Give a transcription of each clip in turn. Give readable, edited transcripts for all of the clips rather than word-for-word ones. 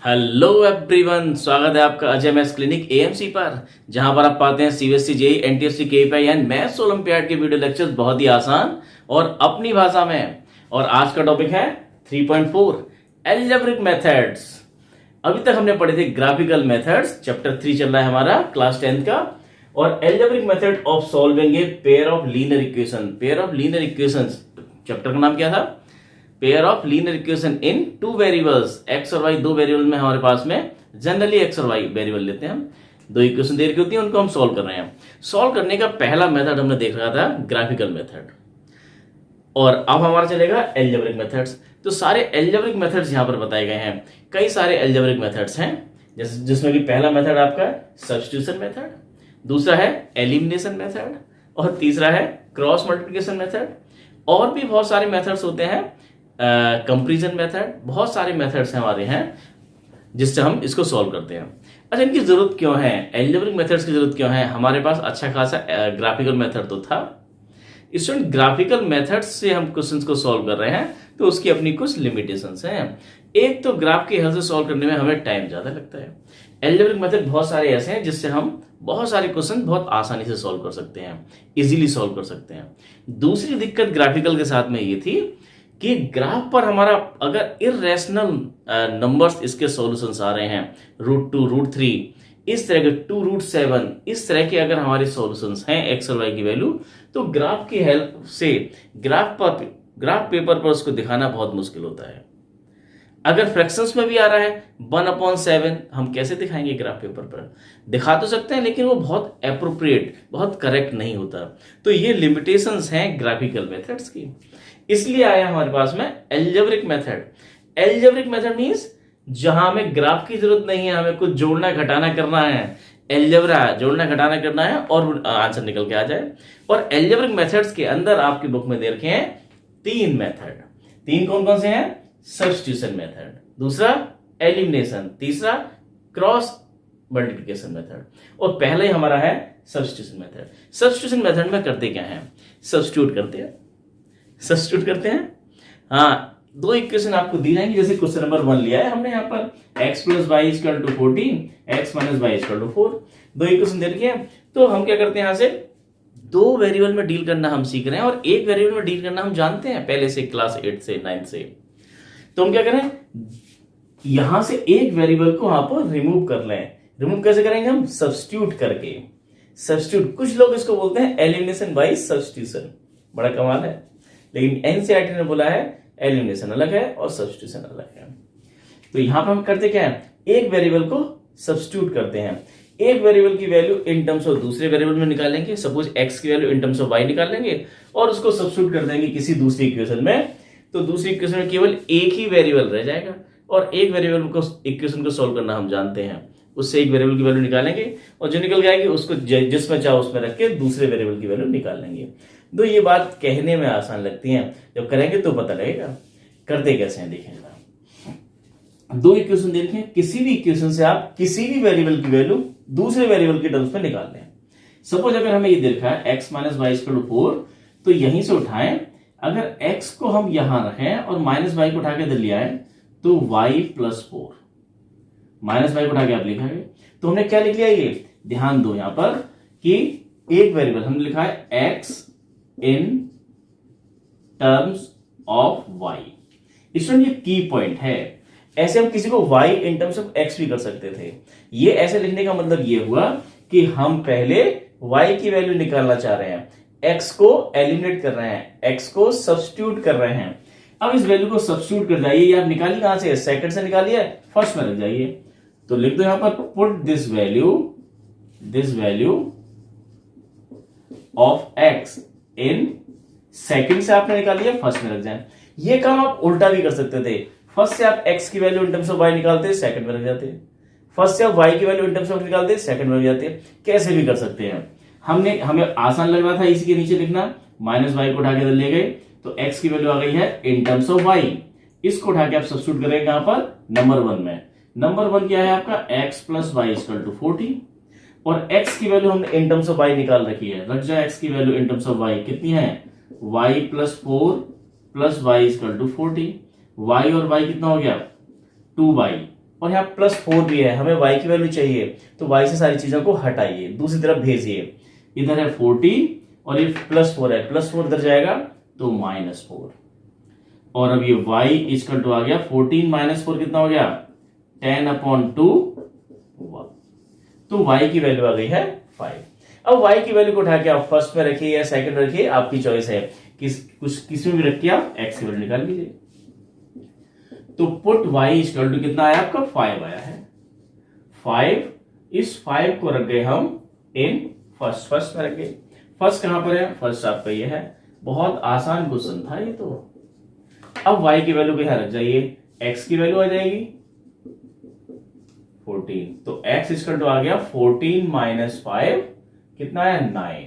Hello everyone, स्वागत है आपका अजय मैथ्स क्लिनिक एएमसी पर, जहां पर आप पाते हैं CBSE JEE NTSC KPI and maths olympiad के वीडियो लेक्चर्स बहुत ही आसान और अपनी भाषा में। और आज का टॉपिक है 3.4 एल्जेब्रिक मेथड्स। अभी तक हमने पढ़े थे ग्राफिकल मेथड्स, चैप्टर 3 चल रहा है हमारा क्लास 10 का। और algebraic method of solving a pair of linear equation. Pair of linear equations, chapter का नाम क्या था? Pair of linear equation in two variables, x और वाई दो वेरिएबल में हमारे पास में जनरली एक्स और वाई वेरिएबल लेते हैं हम। दो इक्वेशन दे रखी होती हैं, उनको हम सॉल्व कर रहे हैं। सॉल्व करने का पहला मेथड हमने देख रहा था ग्राफिकल मेथड, और अब हमारा चलेगा एल्जेब्रिक मेथड्स। तो सारे एल्जेब्रिक मेथड्स यहां पर बताए गए हैं। कई सारे एल्जेब्रिक मेथड्स हैं, जिसमें कि पहला मेथड आपका सब्स्टिट्यूशन मेथड, दूसरा है एलिमिनेशन मेथड, और तीसरा है क्रॉस मल्टीप्लिकेशन मेथड। और भी बहुत सारे मेथड्स होते हैं, कंपैरिजन मेथड, बहुत सारे मेथड्स हैं हमारे हैं जिससे हम इसको सॉल्व करते हैं। अच्छा, इनकी जरूरत क्यों है? एल्जेब्रिक मेथड्स की जरूरत क्यों है? हमारे पास अच्छा खासा ग्राफिकल मेथड तो था। स्टूडेंट, ग्राफिकल मेथड्स से हम क्वेश्चंस को सॉल्व कर रहे हैं तो उसकी अपनी कुछ लिमिटेशंस हैं। एक तो ग्राफ की हेल्प से सॉल्व करने में हमें टाइम ज्यादा लगता है। एल्जेब्रिक मेथड बहुत सारे ऐसे हैं जिससे हम बहुत सारे क्वेश्चन बहुत आसानी से सॉल्व कर सकते हैं, इजीली सॉल्व कर सकते हैं। दूसरी दिक्कत ग्राफिकल के साथ में ये थी कि ग्राफ पर हमारा अगर इरेशनल नंबर्स इसके सॉल्यूशंस आ रहे हैं, √2, √3, इस तरह के 2√7, इस तरह के अगर हमारे सॉल्यूशंस हैं एक्स और वाई की वैल्यू, तो ग्राफ की हेल्प से ग्राफ पेपर पर उसको दिखाना बहुत मुश्किल होता है। अगर फ्रैक्शंस में भी आ रहा है 1/7, हम कैसे दिखाएंगे ग्राफ पेपर पर? दिखा तो सकते हैं, लेकिन वो बहुत एप्रोप्रिएट, बहुत करेक्ट नहीं होता। तो ये लिमिटेशंस हैं ग्राफिकल मेथड्स की। इसलिए आया हमारे पास में algebraic method. Algebraic method means जहां हमें ग्राफ की जरूरत नहीं है, हमें कुछ जोड़ना घटाना करना है, एल्जेब्रा जोड़ना घटाना करना है और आंसर निकल के आ जाए। और एल्जेब्रिक मेथड्स के अंदर आपकी बुक में दे रखे हैं 3 मेथड। 3 कौन कौन से हैं? सब्स्टिट्यूशन मेथड, दूसरा एलिमिनेशन, तीसरा क्रॉस मल्टीप्लिकेशन मेथड। और पहले ही हमारा है सब्स्टिट्यूशन मेथड। सब्स्टिट्यूशन मेथड में करते क्या है? सब्स्टिट्यूट करते हैं। हाँ, दो इक्वेशन आपको दी जाएंगी। जैसे क्वेश्चन नंबर 1 लिया है हमने यहाँ पर, x + y = 14, x - y = 4। दो इक्वेशन दे रखी है, तो हम क्या करते हैं, यहां से दो वेरिएबल में डील करना हम सीख रहे हैं और एक वेरिएबल में डील करना हम जानते हैं पहले से, क्लास 8 से 9 से। तो हम क्या करें, यहां से एक वेरिएबल को वहां पर रिमूव कर लें। रिमूव कैसे करेंगे हम? सब्स्टिट्यूट करके। सब्स्टिट्यूट, कुछ लोग इसको बोलते हैं एलिमिनेशन बाय सब्स्टिट्यूशन, बड़ा कमाल है। लेकिन एनसीईआरटी ने बोला है एलिमिनेशन अलग है और सब्स्टिट्यूशन अलग है। तो यहां पर हम करते क्या है, एक वेरिएबल को सब्स्टिट्यूट करते हैं। एक वेरिएबल की वैल्यू इन टर्म्स ऑफ दूसरे वेरिएबल में निकालेंगे। सपोज एक्स की value in terms of Y निकाल लेंगे और उसको सब्स्टिट्यूट कर देंगे किसी दूसरी इक्वेशन में। तो दूसरी इक्वेशन में केवल एक ही वेरिएबल रह जाएगा, और एक वेरिएबल को इक्वेशन को सॉल्व करना हम जानते हैं। उससे एक वेरिएबल की वैल्यू निकालेंगे और जो निकल जाएगी उसको जिसमें चाहो उसमें रख के दूसरे वेरिएबल की वैल्यू निकाल लेंगे। तो ये बात कहने में आसान लगती है, जब करेंगे तो पता लगेगा करते कैसे हैं। देखें जरा, दो इक्वेशन दे रखे हैं, किसी भी इक्वेशन से आप किसी भी वेरिएबल की वैल्यू दूसरे वेरिएबल के टर्म्स में निकाल लें। सपोज अगर हमें ये देखा है x - y = 4, तो यहीं से उठाएं। अगर x को हम यहां रखें और -y को उठा के इधर ले आए, तो y + 4, -y को उठा के आप लिखेंगे, तो हमने क्या लिख लिया? ये ध्यान दो यहां पर कि एक वेरिएबल हमने लिखा है x in terms of y। इसमें ये की पॉइंट है। ऐसे हम किसी को y in terms of x भी कर सकते थे। ये ऐसे लिखने का मतलब ये हुआ कि हम पहले y की वैल्यू निकालना चाह रहे हैं, x को एलिमिनेट कर रहे हैं, x को सब्स्टिट्यूट कर रहे हैं। अब इस वैल्यू को सब्स्टिट्यूट कर जाइए, ये आप निकालिए कहां से? सेकंड से निकालिए, फर्स्ट में रख जाइए। तो लिख दो यहां पर, put this value of x in, second से आपने निकाल लिया, फर्स्ट में रख जाए। ये काम आप उल्टा भी कर सकते थे। फर्स्ट से आप x की value in terms of y निकालते, सेकंड में रख जाते। फर्स्ट से आप y की वैल्यू इन टर्म्स ऑफ निकालते, सेकंड में रख जाते। कैसे भी कर सकते हैं। हमें आसान लग रहा था इसी के नीचे लिखना, -y को उठा के इधर ले गए, तो x की वैल्यू आ गई है इन टर्म्स ऑफ y। इसको उठा के आप सब्स्टिट्यूट करेंगे कहां पर? नंबर 1 में। नंबर 1 क्या है आपका? x + y = 40, और x की वैल्यू हमने इन टर्म्स ऑफ y निकाल रखी है। रख जाए x की value in terms of y कितनी है? y + 4 + y = 40। y और y कितना हो गया? 2y। और यहाँ +4 भी है, हमें y की वैल्यू चाहिए, तो y से सारी चीजों को हटाइए, दूसरी तरफ भेजिए। इधर है 14 और ये +4 है, +4 इधर जाएगा तो -4, और अब ये y इक्वल टू आ गया 14 - 4 कितना हो गया 10/2, तो y की वैल्यू आ गई है 5। अब y की वैल्यू को उठा के आप फर्स्ट में रखिए या सेकंड में रखिए, आपकी चॉइस है, किस में भी रख के आप x की वैल्यू निकाल लीजिए। तो पुट y इक्वल टू कितना आया आपका 5 आया है। 5, इस 5 को रख गए हम इन फर्स्ट में रख गए। फर्स्ट कहां पर है, फर्स्ट आपका ये है, बहुत आसान क्वेश्चन था ये तो। अब y की वैल्यू को यहां रख जाइए, x की वैल्यू आ जाएगी 14, तो x इक्वल टू आ गया 14 - 5 कितना है 9,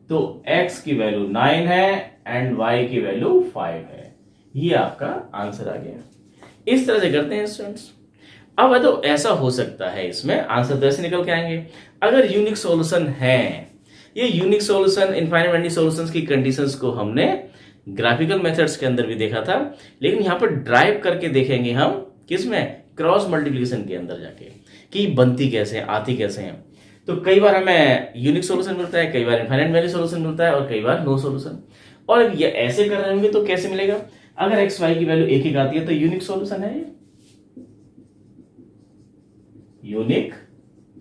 तो x की वैल्यू 9 है एंड y की वैल्यू 5 है। ये आपका आंसर आ गया। इस तरह से करते हैं स्टूडेंट्स। अब तो ऐसा हो सकता है, इसमें आंसर तो ऐसे निकल के आएंगे अगर यूनिक सॉल्यूशन है। ये unique solution, infinite many solutions की कंडीशंस को हमने ग्राफिकल मेथड्स के अंदर भी देखा था, लेकिन यहां पर ड्राइव करके देखेंगे हम किसमें, क्रॉस मल्टीप्लिकेशन के अंदर जाके, कि बनती कैसे हैं, आती कैसे हैं। तो कई बार हमें यूनिक सॉल्यूशन मिलता है, कई बार इनफाइनाइट मैनी सॉल्यूशन मिलता है और कई बार नो सॉल्यूशन। और ये ऐसे कर रहे होंगे तो कैसे मिलेगा, अगर एक्स वाई की वैल्यू एक आती है तो यूनिक सॉल्यूशन है ये, यूनिक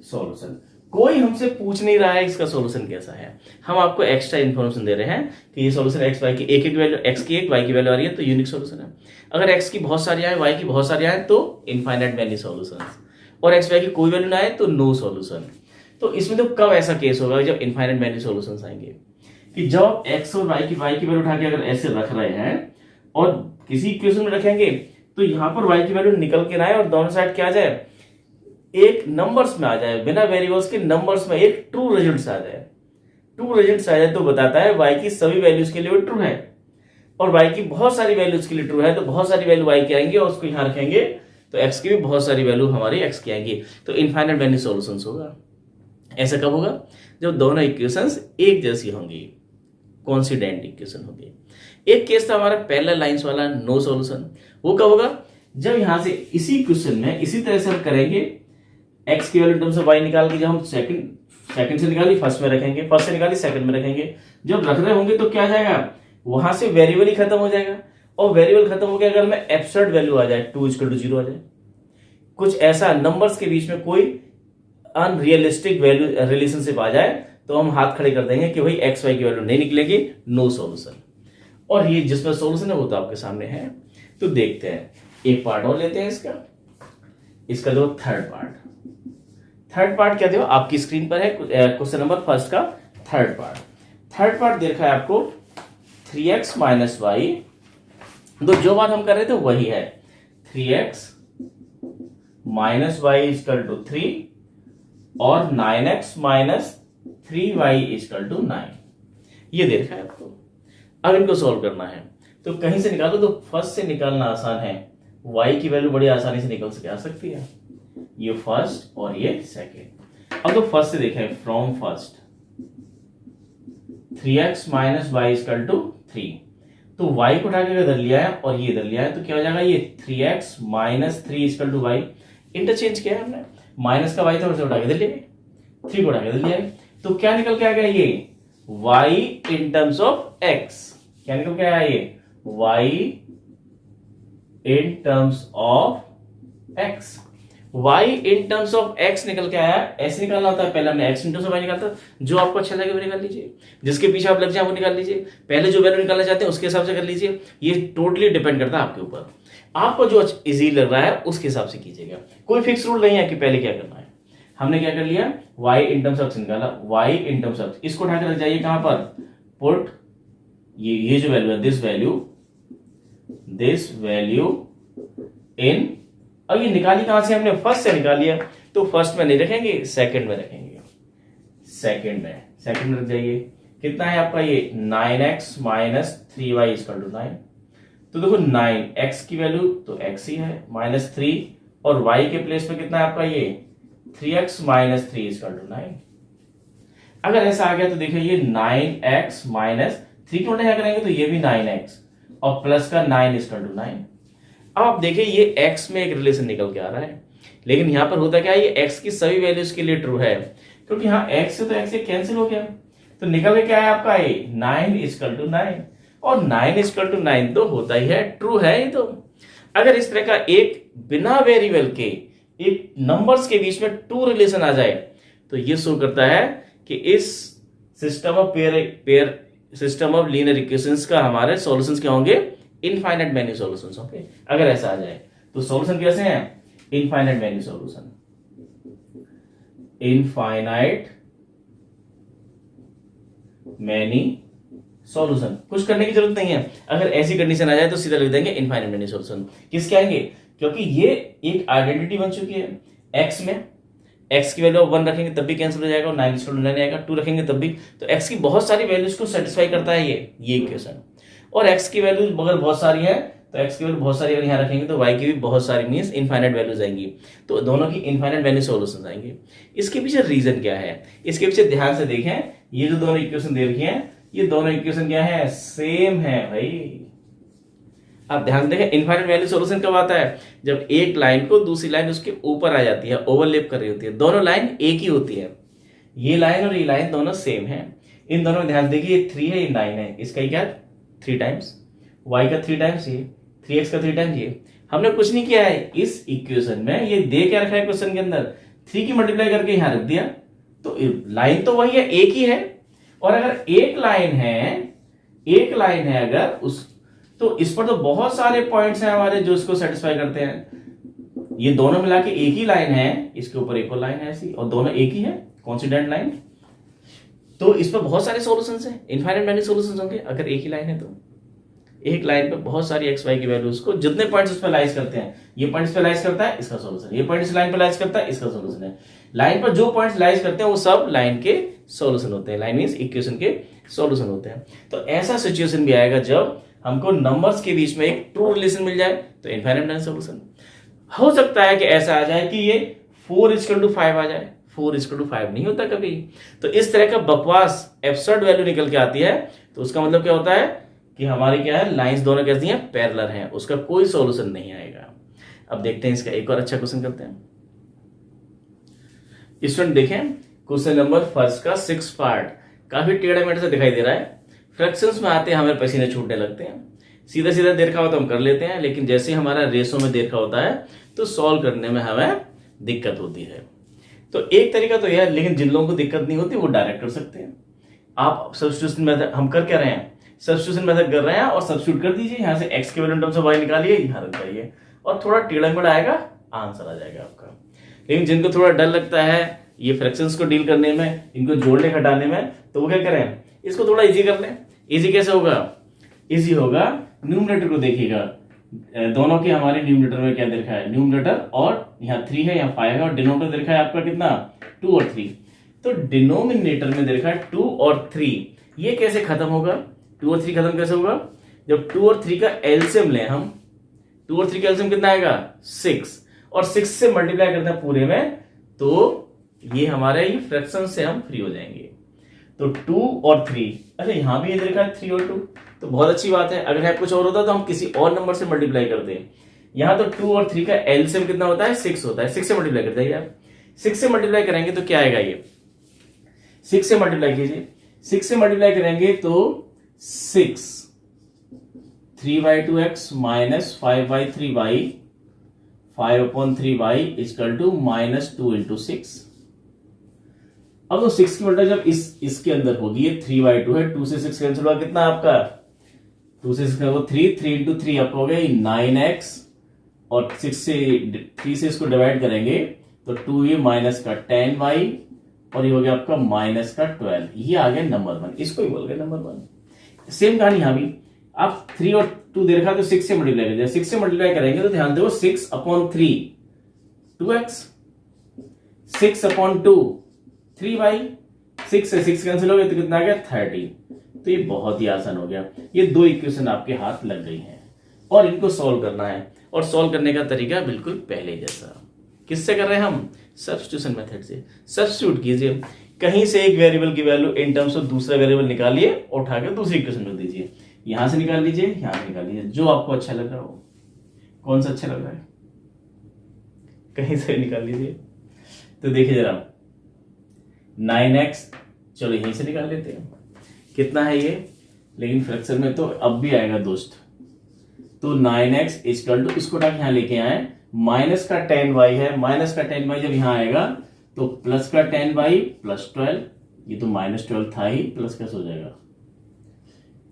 सॉल्यूशन। कोई हमसे पूछ नहीं रहा है इसका सॉल्यूशन कैसा है, हम आपको एक्स्ट्रा इंफॉर्मेशन दे रहे हैं कि ये सॉल्यूशन एक्स वाई की एक वैल्यू, एक्स की एक वाई की वैल्यू आ रही है तो यूनिक सॉल्यूशन है। अगर एक्स की बहुत सारी आए, वाई की बहुत सारी आए तो इनफाइनाइट मैनी सॉल्यूशन, और एक्स वाई की कोई वैल्यू ना आए तो नो सॉल्यूशन। तो इसमें तो कब ऐसा केस होगा जब इनफाइनाइट मैनी सॉल्यूशंस आएंगे, कि जब एक्स और वाई की वैल्यू उठा के अगर ऐसे रख रहे हैं और किसी इक्वेशन में रखेंगे तो यहां पर वाई की वैल्यू निकल के ना आए और दोनों साइड क्या आ जाए, एक नंबर्स में आ जाए, बिना वेरिएबल्स के नंबर्स में एक ट्रू रिजल्ट आ जाए। ट्रू रिजल्ट आ जाए तो बताता है वाई की सभी वैल्यूज के लिए ट्रू है, और वाई की बहुत सारी वैल्यूज के लिए ट्रू है, तो बहुत सारी वैल्यू वाई की आएंगी और उसको यहां रखेंगे तो एक्स की भी बहुत सारी वैल्यू हमारी एक्स की आएंगी, तो इनफाइनाइट मैनी सॉल्यूशंस होगा। ऐसा कब होगा, जब दोनों इक्वेशंस एक जैसी होंगी, कॉन्सिडेंट इक्वेशन होगी। एक केस था हमारा पैरेलल लाइंस वाला, नो सॉल्यूशन। वो कब होगा, जब यहां से इसी क्वेश्चन में इसी तरह से हम करेंगे, एक्स की वैल्यू टर्म्स ऑफ वाई निकाल के, जब हम सेकंड से निकाली फर्स्ट में रखेंगे, फर्स्ट से निकाली सेकंड में रखेंगे, जब रख रहे होंगे तो क्या जाएगा, वहां से वेरिएबल ही खत्म हो जाएगा, और वेरिएबल खत्म हो गया अगर में एब्सर्ड वैल्यू आ जाए, 2 = 0 आ जाए, कुछ ऐसा नंबर्स के बीच में कोई अनरियलिस्टिक वैल्यू रिलेशनशिप आ जाए, तो हम हाथ खड़े कर देंगे कि भाई एक्स वाई की वैल्यू नहीं निकलेगी, नो सॉल्यूशन। और ये जिसमें सॉल्यूशन है वो तो आपके सामने है। तो देखते हैं, एक पार्ट और लेते हैं इसका जो थर्ड पार्ट क्या दो आपकी स्क्रीन पर है, क्वेश्चन नंबर फर्स्ट का थर्ड पार्ट दे रखा है आपको 3x - y। तो जो बात हम कर रहे थे वही है, 3x - y = 3 और 9x - 3y = 9, ये दे रखा है आपको। अब इनको सॉल्व करना है तो कहीं से निकालो, तो फर्स्ट से निकालना आसान है, y की वैल्यू बड़ी आसानी से निकल आ सकती है, ये फर्स्ट और ये सेकेंड। अब तो फर्स्ट से देखें, फ्रॉम फर्स्ट 3x - y = 3, तो y को उठा के इधर लिया है और ये इधर लिया है, तो क्या हो जाएगा, ये 3x - 3 = y, इंटरचेंज किया है हमने, माइनस का y था उसे उठा के इधर ले गए, 3 को उठा के इधर लिया है, तो क्या निकल के आ गया, ये y in terms of x, क्या निकल के आया, ये y in terms of x, y in terms of x निकल के आया। ऐसे निकालना होता है, पहले हमने x in terms of y निकालता, जो आपको अच्छा लगे वो निकाल लीजिए, जिसके पीछे आप लग जाए वो निकाल लीजिए, पहले जो वैल्यू निकालना चाहते हैं उसके हिसाब से कर लीजिए, ये टोटली डिपेंड करता है आपके ऊपर, आपको जो इजी लग रहा है उसके हिसाब से कीजिएगा, कोई फिक्स रूल नहीं है कि पहले क्या करना है। हमने क्या कर लिया, y in terms of x निकाला, y इन टर्म्स ऑफ, इसको उठा के रख जाइए कहां पर, पुट ये जो वैल्यू है, दिस वैल्यू इन, अब ये निकाली कहां से, हमने फर्स्ट से निकाल लिया, तो फर्स्ट में नहीं रखेंगे, सेकंड में रखेंगे, सेकंड में रख जाइए, कितना है आपका ये 9x - 3y = 9, तो देखो 9x की वैल्यू तो x ही है, -3 और y के प्लेस में कितना है आपका ये 3x - 3 = 9। अगर ऐसा आ गया तो देखिए ये 9x - 3 को उल्टा करेंगे तो ये भी 9x और प्लस का 9 = 9। अब आप देखिए ये x में एक रिलेशन निकल के आ रहा है, लेकिन यहाँ पर होता क्या है, ये x की सभी वैल्यूज के लिए ट्रू है, क्योंकि यहाँ x से तो x से कैंसिल हो गया, तो निकल के क्या है आपका ये 9 इक्वल टू 9, और 9 इक्वल टू 9 तो होता ही है, ट्रू है ये तो। अगर इस तरह का एक बिना वेरिएबल के एक नंबर्स के बीच में ट्रू रिलेशन आ जाए तो ये शो करता है कि इस system of pair system of linear equations का हमारे सॉल्यूशंस क्या होंगे, इनफाइनाइट मैनी सॉल्यूशंस होंगे। अगर ऐसा आ जाए तो सॉल्यूशन कैसे हैं, infinite many solution, infinite many solution. कुछ करने की जरूरत नहीं है, अगर ऐसी कंडीशन आ जाए तो सीधा लिख देंगे इनफाइनाइट मैनी सॉल्यूशन। किसके आएंगे, क्योंकि ये एक आइडेंटिटी बन चुकी है। एक्स में x की वैल्यू 1 रखेंगे तब भी कैंसिल हो जाएगा, और 9 इक्वल टू 9 आएगा, 2 रखेंगे तब भी। तो x की बहुत सारी वैल्यूज को सेटिस्फाई करता है ये इक्वेशन। और x की वैल्यूज अगर बहुत सारी है तो x की वैल्यू बहुत सारी अगर यहाँ रखेंगे तो y की भी बहुत सारी मींस इनफाइनाइट वैल्यूज आएंगी, तो दोनों की इनफाइनाइट वैल्यू सॉल्यूशंस आएंगे। इसके पीछे रीजन क्या है, इसके पीछे ध्यान से देखें, ये जो दोनों इक्वेशन दे रखी है, ये दोनों इक्वेशन क्या है, सेम है भाई। आप ध्यान देखें, इनफाइनाइट वैल्यू सॉल्यूशन कब आता है, जब एक लाइन को दूसरी लाइन उसके ऊपर आ जाती है, ओवरलैप कर रही होती है, दोनों लाइन एक ही होती है, ये लाइन और ये लाइन दोनों सेम है। इन दोनों में ध्यान देखिए, ये 3 है, ये 9 है, इसका ही क्या 3 टाइम्स, y का 3 टाइम्स ये, 3x का 3 टाइम्स ये। हमने कुछ नहीं किया है, इस इक्वेशन में ये दे क्या रखा है क्वेश्चन के अंदर, 3 की मल्टीप्लाई करके यहां रख दिया, तो लाइन तो वही है, एक ही है। और अगर एक लाइन है अगर उस, तो इस पर तो बहुत सारे पॉइंट्स हैं हमारे जो इसको सेटिस्फाई करते हैं। ये दोनों मिला के एक ही लाइन है, इसके ऊपर एक और लाइन है ऐसी, और दोनों एक ही है, कोइंसिडेंट लाइन। तो इस पर बहुत सारे सॉल्यूशंस हैं, इनफाइनाइट मैनी सॉल्यूशंस होंगे अगर एक ही लाइन है तो। एक लाइन पे बहुत सारी एक्स वाई की वैल्यूज को जितने पॉइंट्स उस पर लाइज करते हैं, ये पॉइंट्स पे लाइज करता है, इसका सॉल्यूशन, ये पॉइंट इस लाइन पे लाइज करता है, इसका सॉल्यूशन है। लाइन पर जो पॉइंट्स लाइज करते हैं वो सब लाइन के सॉल्यूशन होते हैं, लाइन मींस इक्वेशन के सॉल्यूशन होते हैं। तो ऐसा सिचुएशन भी आएगा जब हमको नंबर्स के बीच में एक ट्रू रिलेशन मिल जाए तो इनफाइनाइट मैनी सॉल्यूशन। हो सकता है कि ऐसा आ जाए कि ये 4 इक्वल टू 5 आ जाए, 4 इक्वल टू 5 नहीं होता कभी। तो इस तरह का बकवास एब्सर्ड वैल्यू निकल के आती है, तो उसका मतलब क्या होता है कि हमारी क्या है, लाइंस दोनों कैसी हैं, पैरेलल हैं, उसका कोई सॉल्यूशन नहीं आएगा। अब देखते हैं इसका एक और अच्छा क्वेश्चन करते हैं। स्टूडेंट देखें, क्वेश्चन नंबर फर्स्ट का 6 पार्ट काफी टेढ़ा मेढ़ा सा दिखाई दे रहा है। फ्रैक्शंस में आते हैं हमें पसीने छूटने लगते हैं, सीधा सीधा देखा हो तो हम कर लेते हैं, लेकिन जैसे हमारा रेशो में देखा होता है तो सॉल्व करने में हमें दिक्कत होती है। तो एक तरीका तो यह है, लेकिन जिन लोगों को दिक्कत नहीं होती वो डायरेक्ट कर सकते हैं। आप सब्स्टिट्यूशन मेथड, हम कर क्या रहे हैं, सब्स्टिट्यूशन मेथड कर रहे हैं, और सब्स्टिट्यूट कर दीजिए, यहाँ से x के वैल्यू टर्म से y निकालिए, यहाँ रख जाइए, और थोड़ा टेढ़ा मेढ़ा आएगा, आंसर आ जाएगा आपका। लेकिन जिनको थोड़ा डर लगता है ये फ्रैक्शंस को डील करने में, इनको जोड़ने घटाने में, तो वो क्या करें, इसको थोड़ा इजी कर लें। इजी कैसे होगा, इजी होगा, न्यूमरेटर को देखिएगा, दोनों के हमारे न्यूमरेटर में क्या देखा है, न्यूमरेटर और यहाँ 3 है, यहाँ 5 है, और डिनोमिनेटर देखा है आपका कितना, 2 और 3। तो डिनोमिनेटर में देखा है 2 और 3, ये कैसे खत्म होगा, 2 और 3 खत्म कैसे होगा, जब 2 और 3 का एलसीएम लें हम, 2 और 3 का एलसीएम कितना आएगा 6, और 6 से मल्टीप्लाई करते हैं पूरे में, तो ये हमारे ये फ्रैक्शन से हम फ्री हो जाएंगे। तो 2 और 3, अच्छा यहां भी ये देखा है 3 और 2, तो बहुत अच्छी बात है। अगर है कुछ और होता तो हम किसी और नंबर से मल्टीप्लाई करते हैं। यहां तो 2 और 3 का एलसीएम कितना होता है, 6 होता है, 6 से मल्टीप्लाई करते हैं यार, 6 से मल्टीप्लाई करेंगे तो क्या आएगा, ये 6 से मल्टीप्लाई कीजिए, 6 से मल्टीप्लाई करेंगे तो 6 3/2x minus 5/3y 5/3y equal to -2 × 6। अब तो 6 की मल्टीप्लाई जब इसके अंदर होगी, ये 3/2 है, 2 से 6 कैंसिल हुआ, कितना आपका 2 से 6 वो 3 × 3 आपका हो गया 9x, और 6 से 3 से इसको डिवाइड करेंगे तो 2 ये माइनस का 10y, और ये हो गया आपका माइनस का 12। ये आ गया नंबर 1, इसको ही बोल गए नंबर 1। सेम कहानी यहां भी, आप 3 और 2 दे रखा तो 6 से मल्टीप्लाई करेंगे, 6 से मल्टीप्लाई करेंगे तो ध्यान दो 6/3 2x, 6/2 3y, 6 से 6 कैंसिल हो गया तो कितना आ गया 30। तो ये बहुत ही आसान हो गया, ये 2 इक्वेशन आपके हाथ लग गई हैं, और इनको सॉल्व करना है, और सॉल्व करने का तरीका बिल्कुल पहले जैसा। किससे कर रहे हैं हम, सब्स्टिट्यूशन मेथड से। सब्स्टिट्यूट कीजिए, कहीं से एक वेरिएबल की वैल्यू इन टर्म्स ऑफ दूसरा वेरिएबल निकालिए और उठा के दूसरी इक्वेशन में दीजिए, यहां से निकाल लीजिए, यहां से निकाल लीजिए, जो आपको अच्छा लग रहा हो। कौन सा अच्छा लग रहा है, कहीं से निकाल लीजिए। तो देखिए जरा 9x, चलो यहीं से निकाल लेते हैं कितना है ये, लेकिन फ्रैक्शन में तो अब भी आएगा दोस्त। तो 9x इक्वल टू, इसको यहाँ लेके आए, माइनस का 10y है, माइनस का 10y जब यहाँ आएगा तो प्लस का 10y प्लस 12, ये तो -12 था ही, प्लस कैसे हो जाएगा,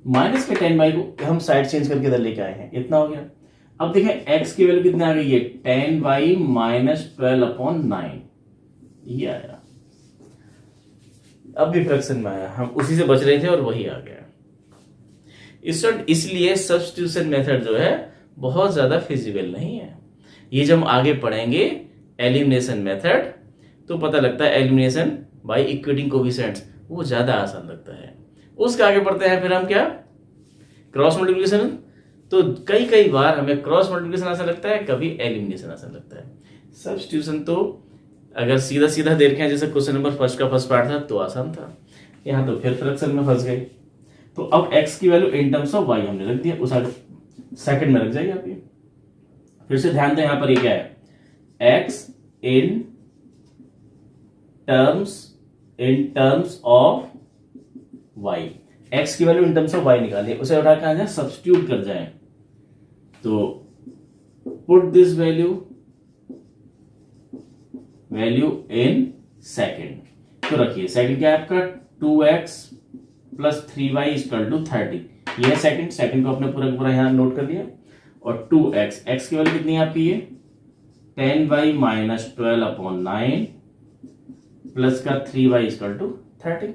माइनस के 10y को हम साइड चेंज करके इधर लेके आए हैं, इतना हो गया। अब देखें x की वैल्यू कितनी आ गई है, 10y माइनस 12/9, ये आया। अब भी फ्रैक्शन में आया, हम उसी से बच रहे थे और वही आ गया। इसलिए सब्स्टिट्यूशन मेथड जो है बहुत ज्यादा फिजिबल नहीं है। ये जब हम आगे पढ़ेंगे एलिमिनेशन मेथड तो पता लगता है एलिमिनेशन बाय इक्वेटिंग कोएफिशिएंट्स वो ज्यादा आसान लगता है। उसके आगे बढ़ते हैं फिर हम क्या, क्रॉस मल्टीप्लिकेशन। तो कई बार हमें क्रॉस मल्टीप्लिकेशन आसान लगता है, कभी एलिमिनेशन आसान लगता है। सब्स्टिट्यूशन तो अगर सीधा सीधा देख रहे हैं जैसे क्वेश्चन नंबर फर्स्ट का फर्स्ट पार्ट था तो आसान था, यहाँ तो फिर फ्रैक्शन में फंस गए। तो अब x की value in terms of y हमने रख दिया, उस आगे सेकंड में रख जाएगी आप। ये फिर से ध्यान दें, यहां पर ये क्या है, x in terms of y, x की value in terms of y निकालिए, उसे उठा के आ जाए सब्स्टिट्यूट कर जाए। तो put this value in second, तो रखिए सेकंड क्या है आपका 2x plus 3y equal to 30, ये है सेकंड को अपने पूरा यहां नोट कर दिया। और 2x, x की वैल्यू कितनी है आपकी, ये 10y माइनस 12/9 प्लस का 3y इक्वल टू 30।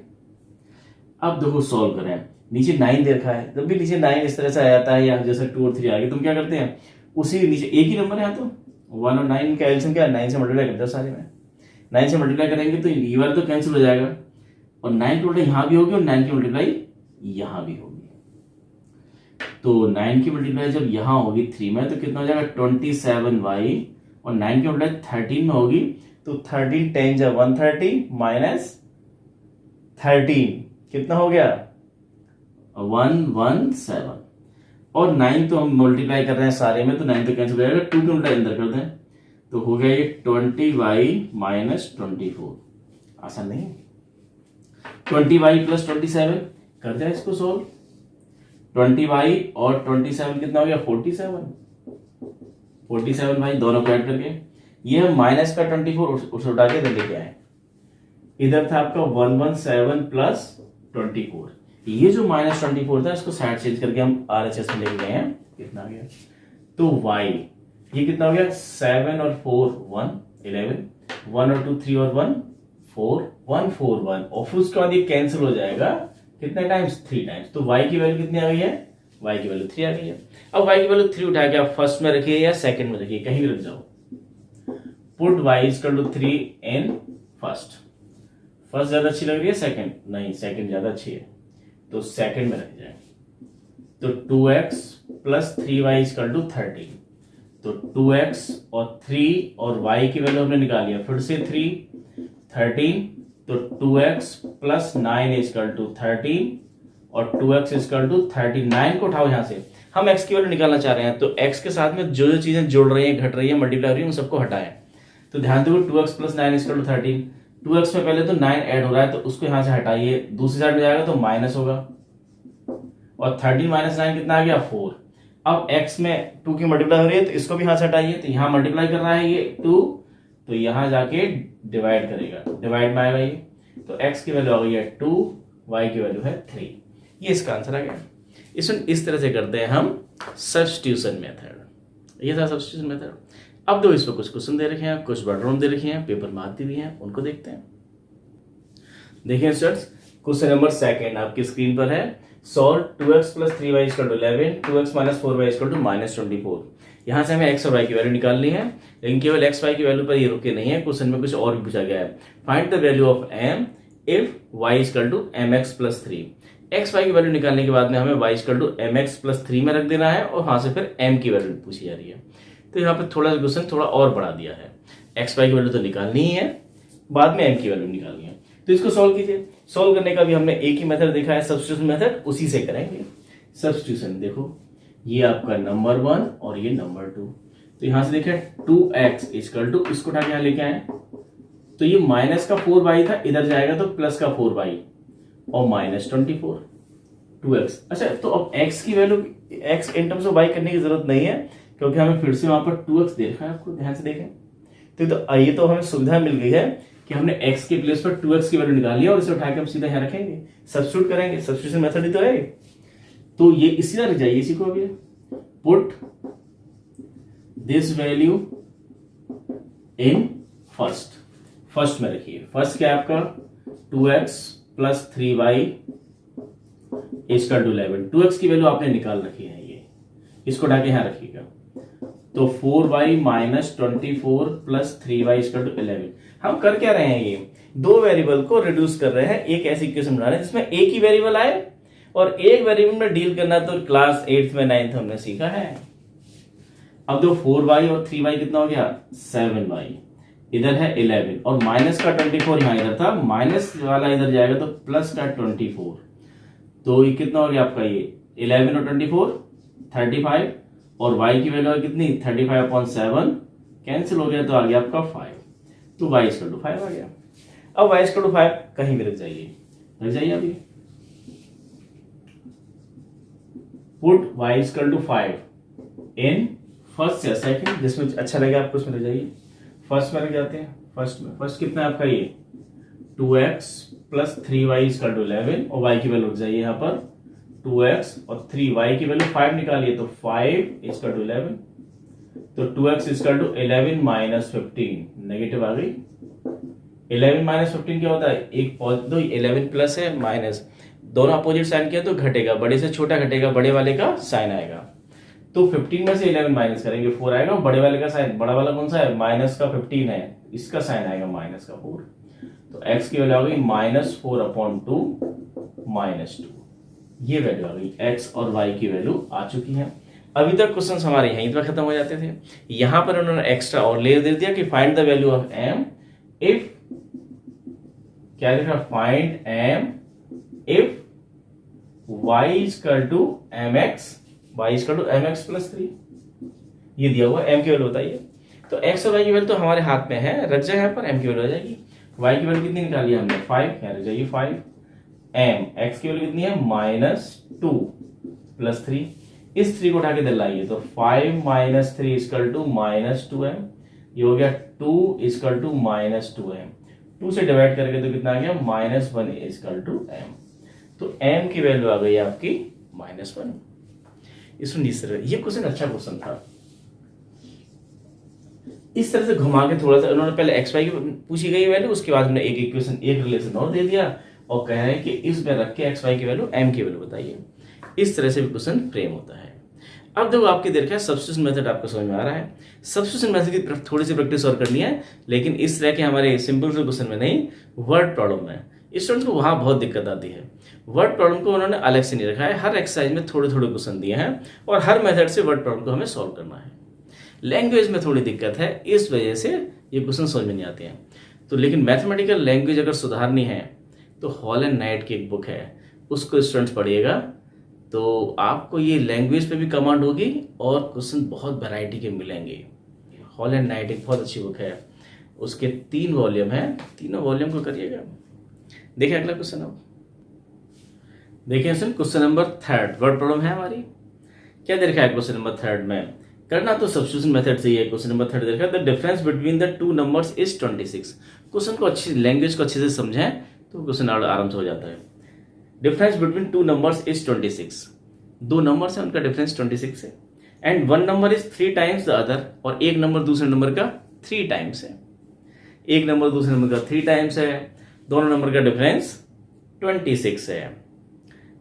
अब देखो सॉल्व करें, नीचे 9 दे रखा है, जब भी नीचे 9 इस तरह से आ जाता है या जैसे 2 और 3 आ गए, तुम क्या करते हैं उसी नीचे एक ही नंबर है, तो 1 और 9 का एलसीएम क्या है, 9 से मल्टीप्लाई करते हैं सारे में, 9 से मल्टीप्लाई करेंगे तो ये वाला तो कैंसिल हो जाएगा और 9 की मल्टीप्लाई यहां भी होगी और 9 की मल्टीप्लाई यहां भी होगी। तो 9 की मल्टीप्लाई जब यहां होगी 3 में तो कितना हो जाएगा 27y, और 9 की मल्टीप्लाई 13 में होगी तो 13 10 जा 130 माइनस 13 कितना हो गया 117, और 9 तो हम मल्टीप्लाई कर रहे हैं सारे में तो 9 तो कैंसिल हो जाएगा, 2 की मल्टीप्लाई अंदर कर दें तो हो गया ये 20y माइनस 24, आसान नहीं, 20y प्लस 27 कर दिया इसको सोल्व, 20y और 27 कितना हो गया 47 भाई दोनों को ऐड करके, ये हम माइनस का 24 उसे उठा के लेके आए, इधर था आपका 117 प्लस 24, ये जो माइनस 24 था इसको साइड चेंज करके हम RHS में लेके गए हैं, कितना आ गया, तो y ये कितना हो गया 7 और 4 1 11, 1 और 2 3 और 1 4 1 4 1, और फिर उसके बाद ये कैंसिल हो जाएगा कितने टाइम्स 3 टाइम्स, तो y की वैल्यू कितनी आ गई है, y की वैल्यू 3 आ गई है। अब y की वैल्यू 3 उठा के आप फर्स्ट में रखिए या सेकंड में रखिए, कहीं भी रख जाओ, put y equal to 3 in first ज्यादा अच्छी लग रही है सेकंड, नहीं सेकंड ज्यादा अच्छी है तो सेकंड में रख जाए, तो 2x plus 3y equal to 13, तो 2x और 3 और y की वैल्यू हमने निकाली है, फिर से 13 तो 2x प्लस 9 इक्वल टू 13 और 2x इक्वल टू 39 को उठाओ, यहां से हम x की वैल्यू निकालना चाह रहे हैं तो x के साथ में जो जो चीजें जुड़ रही हैं घट रही है मल्टीप्लाई हो रही है उन सबको हटाएं। तो ध्यान दो 2x plus 9 equal to 13, 2x में पहले तो 9 ऐड हो रहा है तो उसको यहां से हटाइए, दूसरी साइड में जाएगा तो माइनस होगा, और 13 माइनस 9 कितना आ गया 4। अब x में 2 की मल्टीप्लाई हो रही है तो इसको भी यहां से हटाइए, तो यहां मल्टीप्लाई कर रहा है ये 2 तो यहां जाके डिवाइड करेगा, डिवाइड में आएगा ये, तो x की वैल्यू आ गई है 2, y की वैल्यू है 3, ये इसका आंसर आ गया। इस तरह से करते हैं हम सब्स्टिट्यूशन मेथड, ये था सब्स्टिट्यूशन मेथड। अब दो इस पर कुछ क्वेश्चन दे रखे हैं, कुछ वर्ड दे रखे हैं, पेपर में आती भी हैं, उनको देखते हैं। देखिए स्टूडेंट्स क्वेश्चन नंबर सेकंड आपकी स्क्रीन पर है, solve 2x plus 3y equal to 11, 2x minus 4y equal to minus 24। यहाँ से हमें x और y की वैल्यू निकालनी है, लेकिन केवल x y की वैल्यू पर ये रुके नहीं है, क्वेश्चन में कुछ और भी पूछा गया है। Find the value of m if y equal to mx plus 3। x y की वैल्यू निकालने के बाद में हमें y equal to mx plus 3 में रख देना है और वहां से फिर m की वैल्यू पूछी जा रही है। तो यहाँ पे थोड़ा सा क्वेश्चन थोड़ा और बढ़ा दिया है, x y की वैल्यू तो निकालनी ही है, बाद में m की वैल्यू निकालनी है। तो इसको सॉल्व कीजिए। सॉल्व करने का भी हमने एक ही मेथड देखा है, सब्स्टिट्यूशन मेथड, उसी से करेंगे। सब्स्टिट्यूशन देखो, ये आपका नंबर 1 और ये नंबर 2, तो यहां से देखें 2x इक्वल टू, इसको उठा के यहां लेके आए तो ये माइनस का 4y था, इधर जाएगा तो प्लस का 4y और माइनस 24 2x। अच्छा, तो अब x की value x in terms of y करने की जरूरत नहीं है, क्योंकि हमें फिर से वहां पर 2x देखा है। आपको ध्यान से देखें तो ये तो हमें सुविधा मिल गई है कि हमने x के प्लेस पर 2x की वैल्यू निकाल लिया और इसे उठा के हम सीधा यहां रखेंगे, सब्स्टिट्यूट करेंगे। सब्स्टिट्यूशन मेथड ही तो है। तो ये इसी तरह जाइए, इसी को अभी put this value in first में रखिए। फर्स्ट क्या है आपका 2x plus 3y equal to 11। 2x की वैल्यू आपने निकाल रखी है, ये इसको उठा के यहां रखिएगा। तो 4y minus 24 plus 3y equal to 11। हम कर क्या रहे हैं, ये दो वेरिएबल को रिड्यूस कर रहे हैं, एक ऐसी इक्वेशन बना रहे हैं जिसमें एक ही वेरिएबल आए और एक वेरिएबल में डील करना। तो क्लास 8th में 9th हमने सीखा है। अब दो 4y और 3y कितना हो गया 7y, इधर है 11 और माइनस का 24 यहां इधर था, माइनस वाला इधर जाएगा तो प्लस का 24। तो ये कितना हो गया आपका, ये 11 और 24 35 और y की वैल्यू कितनी 35/7 कैंसिल हो गया तो आ गया आपका 5। तो y इक्वल टू 5 आ गया। अब y इक्वल टू 5 कहीं भी रख जाइए अभी। Put y equal to 5 in first या सेकंड, जिसमें अच्छा लगेगा आपको उसमें रख जाइए। फर्स्ट में रख जाते हैं। फर्स्ट कितना है आपका, ये 2x plus 3y equal to 11 और y की वैल्यू रख जाइए यहाँ पर 2x और 3y की वैल्यू 5 निकालिए तो 5 इक्वल टू 11। तो 2x equal to 11 minus 15 negative आ गई। 11 माइनस 15 क्या होता है, एक दो 11 प्लस है माइनस, दोनों अपोजिट साइन किया तो घटेगा, बड़े से छोटा घटेगा, बड़े वाले का साइन आएगा। तो 15 में से 11 माइनस करेंगे 4 आएगा, बड़े वाले का साइन, बड़ा वाला कौन सा है माइनस का 15 है, इसका साइन आएगा माइनस का 4। तो x की वैल्यू आ गई -4/2 -2। ये वैल्यू आ गई, x और y की वैल्यू आ चुकी है। अभी तक क्वेश्चंस हमारे यहीं पर खत्म हो जाते थे। यहां पर उन्होंने एक्स्ट्रा और लेयर दे दिया कि find the value of m if, क्या लिखा, find m if y equal to mx, y equal to mx plus 3। ये दिया हुआ m की वैल्यू बताइए। तो x और y की वैल्यू तो हमारे हाथ में है, रख जाए यहाँ पर, m की वैल्यू आ जाएगी। y की वैल्यू कितनी निकाली हमने 5, यहाँ रख जाइए 5। m x की वैल्यू कितनी है -2 प्लस 3, इस 3 को उठा के इधर लाइए तो 5 माइनस 3 इक्वल टू -2m। ये हो गया 2 इक्वल टू -2m। 2 से डिवाइड करके तो कितना आ गया -1 इक्वल टू m। तो m की वैल्यू आ गई आपकी -1। इसमें इस तरह, ये क्वेश्चन अच्छा क्वेश्चन था। इस तरह से घुमा के थोड़ा सा उन्होंने पहले एक्स वाई की पूछी गई वैल्यू, उसके बाद उन्होंने एक इक्वेशन, एक रिलेशन और दे दिया और कह रहे हैं कि इसमें रख के एक्स वाई की वैल्यू एम की वैल्यू बताइए। इस तरह से भी क्वेश्चन फ्रेम होता है। अब देखो आपकी देर क्या सब्स्टिट्यूशन मेथड आपको समझ में आ रहा है। सब्स्टिट्यूशन मेथड की तरफ थोड़ी सी प्रैक्टिस और करनी है, लेकिन इस तरह के हमारे सिंपल से क्वेश्चन में नहीं, वर्ड प्रॉब्लम में स्टूडेंट्स को वहां बहुत दिक्कत आती है। वर्ड प्रॉब्लम को उन्होंने अलग से नहीं रखा है, हर एक्सरसाइज में थोड़े थोड़े क्वेश्चन दिए हैं और हर मेथड से वर्ड प्रॉब्लम को हमें सॉल्व करना है। लैंग्वेज में थोड़ी दिक्कत है, इस वजह से ये क्वेश्चन समझ में नहीं आते हैं। तो लेकिन मैथमेटिकल लैंग्वेज अगर सुधारनी है तो हॉल एंड नाइट की एक बुक है, उसको स्टूडेंट्स पढ़िएगा तो आपको ये लैंग्वेज पे भी कमांड होगी और क्वेश्चन बहुत वैरायटी के मिलेंगे। हॉल एंड नाइट एक बहुत अच्छी बुक है, उसके 3 वॉल्यूम है, तीनों वॉल्यूम को करिएगा। देखिए अगला क्वेश्चन, अब देखिए क्वेश्चन नंबर 3 वर्ड प्रॉब्लम है हमारी। क्या दे रखा है क्वेश्चन नंबर 3 में, करना तो सब्स्टिट्यूशन मेथड से ही है। क्वेश्चन नंबर 3 दे रखा है the difference between the 2 numbers is 26। Question को अच्छी लैंग्वेज को अच्छे से समझें तो क्वेश्चन आराम से हो जाता है। Difference between 2 numbers is 26, 2 numbers है उनका डिफरेंस 26 है and 1 number is 3 times the other, और एक नंबर दूसरे नंबर का 3 टाइम्स है। एक नंबर दूसरे नंबर का 3 टाइम्स है, दोनों नंबर का डिफरेंस 26 है।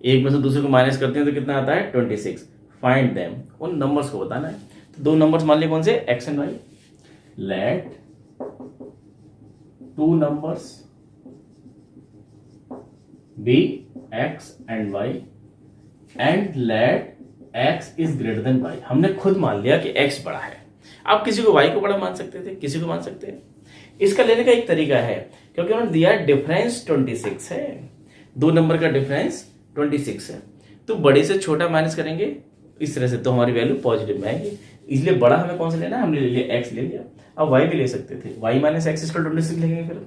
एक में से दूसरे को माइनस करते हैं तो कितना आता है 26। फाइंड देम, उन नंबर्स को बताना है। तो 2 नंबर्स मान लिए कौन से, X and Y. Let 2 numbers be X and Y and let X is greater than Y. हमने खुद मान लिया कि एक्स बड़ा है। आप किसी को वाई को बड़ा मान सकते थे, किसी को मान सकते हैं। इसका लेने का एक तरीका है, क्योंकि उन्होंने दिया डिफरेंस 26 है, 2 नंबर का डिफरेंस 26 है, तो बड़े से छोटा माइनस करेंगे इस तरह से तो हमारी वैल्यू पॉजिटिव में आएगी। इसलिए बड़ा हमें कौन सा लेना है, हमने ले लिया x ले लिया। अब y भी ले सकते थे, y माइनस एक्स इक्वल 26 लिखेंगे फिर।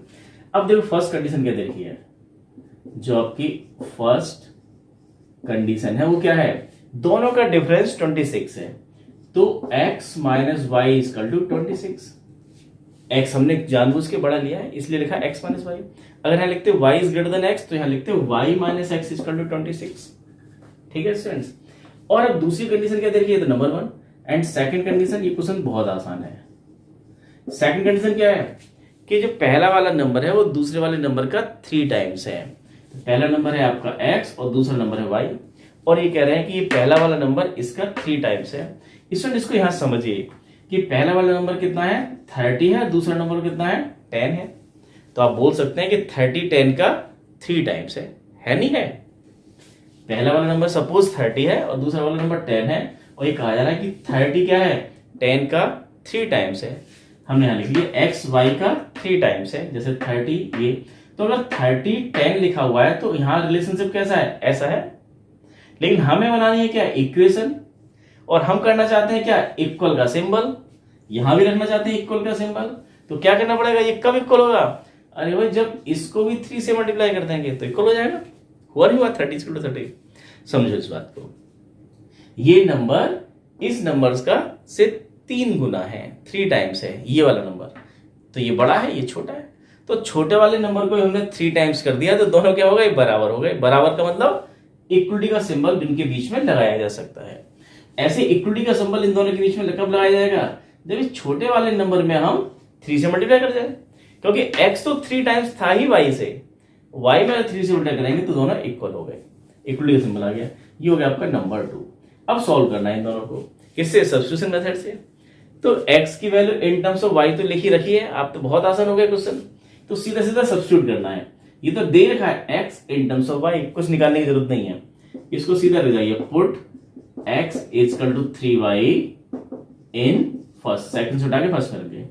अब देखो फर्स्ट कंडीशन क्या देखी है, जो आपकी फर्स्ट कंडीशन है वो क्या है, दोनों का डिफरेंस 26 है, तो x minus Y equal to 26। x हमने जानबूझ के बड़ा लिया है इसलिए लिखा x माइनस वाई। अगर यहां लिखते y is greater than x तो यहां लिखते y minus X equal to 26। ठीक है स्टूडेंट्स। और अब दूसरी कंडीशन क्या देखिए, तो नंबर 1 एंड सेकंड कंडीशन। ये क्वेश्चन बहुत आसान है। सेकंड कंडीशन क्या है कि जो पहला वाला नंबर है वो दूसरे वाले नंबर का 3 टाइम्स है। तो पहला नंबर है आपका x और दूसरा नंबर है y, और ये कह रहे हैं कि ये पहला वाला नंबर इसका 3 टाइम्स है। स्टूडेंट इसको यहां समझिए कि पहला वाला नंबर कितना है, 30 है, दूसरा नंबर कितना है, 10 है। तो आप बोल सकते हैं कि 30 10 का 3 टाइम्स है नहीं है। पहला वाला नंबर सपोज 30 है और दूसरा वाला नंबर 10 है, और ये कहा जा रहा है कि 30 क्या है, 10 का 3 टाइम्स है। हमने यहां लिख लिया x y का 3 टाइम्स है, जैसे 30 ये। तो अगर 30 10 लिखा हुआ है तो यहां रिलेशनशिप कैसा है, ऐसा है। लेकिन हमें बनानी है क्या, इक्वेशन, और हम करना चाहते हैं क्या, इक्वल का सिंबल। यहां भी रखना चाहते हैं इक्वल का सिंबल। तो क्या करना पड़ेगा, ये कब इक्वल होगा, अरे भाई जब इसको भी 3 से मल्टीप्लाई कर देंगे तो इक्वल हो जाएगा। हुआ नहीं हुआ, 30 to 30। समझो इस बात को, ये नंबर इस नंबर्स का से 3 गुना है, 3 टाइम्स है ये वाला नंबर। तो ये बड़ा है, ये छोटा है। तो छोटे वाले नंबर को हमने 3 टाइम्स कर दिया, तो दोनों क्या हो गए, बराबर हो गए। बराबर का मतलब इक्वलिटी का सिंबल इनके बीच में लगाया जा सकता है। ऐसे इक्वलिटी का सिंबल इन दोनों के बीच में कब लगाया जाएगा, जब इस छोटे वाले नंबर में हम 3 से मल्टीप्लाई कर जाए, क्योंकि x तो 3 टाइम्स था ही y से, y में 3 से उल्टा करेंगे तो दोनों इक्वल हो गए, इक्वलिटी का सिंबल आ गया। ये हो गया आपका नंबर 2। अब सॉल्व करना है इन दोनों को, किससे, सब्स्टिट्यूशन मेथड से। तो x की value in terms of y तो लिखी रखी है, आप तो बहुत आसान हो गया क्वेश्चन। तो सीधा सीधा सब्स्टिट्यूट करना है, ये तो दे रखा है x in terms of y, कुछ निकालने की जरूरत नहीं है। इसको सीधा ले जाइए, put x equal to 3y in first, second से उठा के फर्स्ट में रखिए।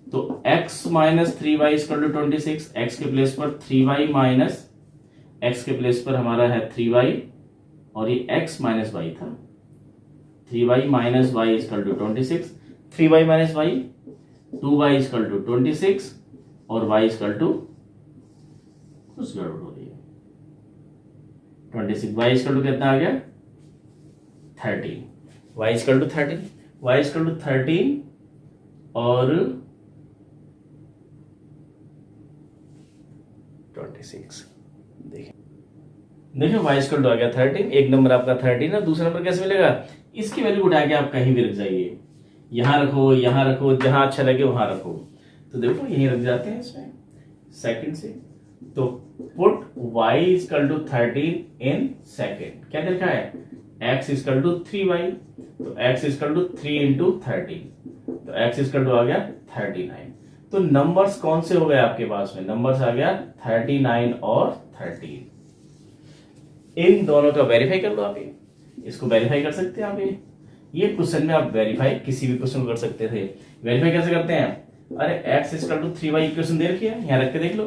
तो x minus 3y equal to 26, x के प्लेस पर 3y माइनस x के प्लेस पर हमारा है 3y, और ये x माइनस y था, 3y minus y equal to 26, 3y minus y 2y equal to 26, और y इक्वल टू कुछ गड़बड़ हो रही है 26, y इक्वल टू कितना आ गया 13, y equal to 13, y equal to 13 और 26। देखिए y इक्वल टू आ गया 13, एक नंबर आपका 13 है, दूसरा नंबर कैसे मिलेगा, इसकी वैल्यू उठा के आप कहीं भी रख जाइए, यहां रखो, यहां रखो, जहां अच्छा लगे वहां रखो। तो देखो यहीं रख जाते हैं इसमें सेकंड से। तो put y equal to 13 in second, क्या देखा है, x इक्वल टू 3y, तो x इक्वल टू 3 इंटू 13, तो x इक्वल टू आ गया 39। तो नंबर्स कौन से हो गए आपके पास में, नंबर्स आ गया 39 और 13। इन दोनों का वेरीफाई कर लो आप, इसको वेरीफाई कर सकते हैं आप। ये क्वेश्चन में आप वेरीफाई किसी भी क्वेश्चन को कर सकते थे। वेरीफाई कैसे करते हैं, अरे x equal to 3y equation दे रखी है, यहां रख के देख लो,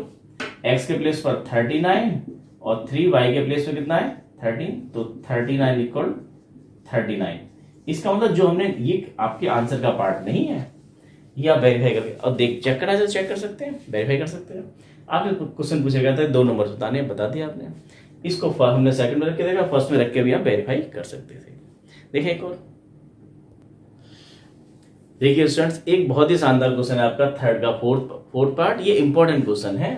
x के प्लेस पर 39 और 3y के प्लेस पर कितना है 13, तो 39 इक्वल 39। इसका मतलब जो हमने, ये आपके आंसर का पार्ट नहीं है, ये आप वेरीफाई करके और देख चेक करना चाहिए, चेक कर सकते हैं, वेरीफाई कर सकते हैं। आपसे क्वेश्चन पूछा गया था 2 नंबर बताने, बता दिया आपने। इसको हमने सेकंड में रख के देखा, फर्स्ट में रख के भी आप वेरीफाई कर सकते थे। देखिए एक और, देखिए स्टूडेंट्स, एक बहुत ही शानदार क्वेश्चन है आपका थर्ड का फोर्थ पार्ट। ये इंपॉर्टेंट क्वेश्चन है